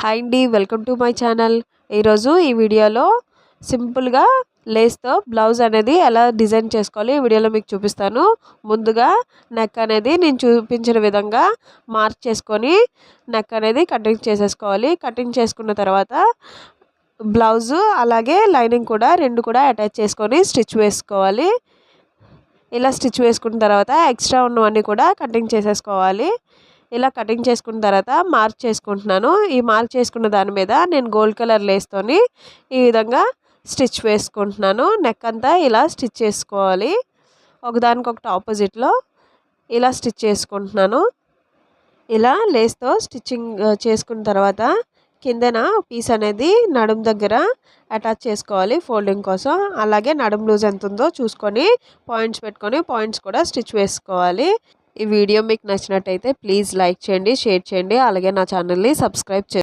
Hi అండి, welcome to my channel. ఈరోజు ఈ వీడియోలో సింపుల్గా లేస్తో బ్లౌజ్ అనేది ఎలా డిజైన్ చేసుకోవాలి ఈ వీడియోలో మీకు చూపిస్తాను. ముందుగా నెక్ అనేది నేను చూపించిన విధంగా మార్క్ చేసుకొని నెక్ అనేది కటింగ్ చేసేసుకోవాలి. కటింగ్ చేసుకున్న తర్వాత బ్లౌజు అలాగే లైనింగ్ కూడా రెండు కూడా అటాచ్ చేసుకొని స్టిచ్ వేసుకోవాలి. ఇలా స్టిచ్ వేసుకున్న తర్వాత ఎక్స్ట్రా ఉన్నవన్నీ కూడా కటింగ్ చేసేసుకోవాలి. ఇలా కటింగ్ చేసుకున్న తర్వాత మార్క్ చేసుకుంటున్నాను. ఈ మార్క్ చేసుకున్న దాని మీద నేను గోల్డ్ కలర్ లేస్తోని ఈ విధంగా స్టిచ్ వేసుకుంటున్నాను. నెక్ అంతా ఇలా స్టిచ్ చేసుకోవాలి. ఒకదానికొకటి ఆపోజిట్లో ఇలా స్టిచ్ చేసుకుంటున్నాను. ఇలా లేస్తో స్టిచ్చింగ్ చేసుకున్న తర్వాత కిందన పీస్ అనేది నడుము దగ్గర అటాచ్ చేసుకోవాలి ఫోల్డింగ్ కోసం. అలాగే నడుము లూజ్ ఎంత ఉందో చూసుకొని పాయింట్స్ పెట్టుకొని పాయింట్స్ కూడా స్టిచ్ వేసుకోవాలి. ఈ వీడియో మీకు నచ్చినట్టయితే ప్లీజ్ లైక్ చేయండి, షేర్ చేయండి, అలాగే నా ఛానల్ని సబ్స్క్రైబ్ చేయండి.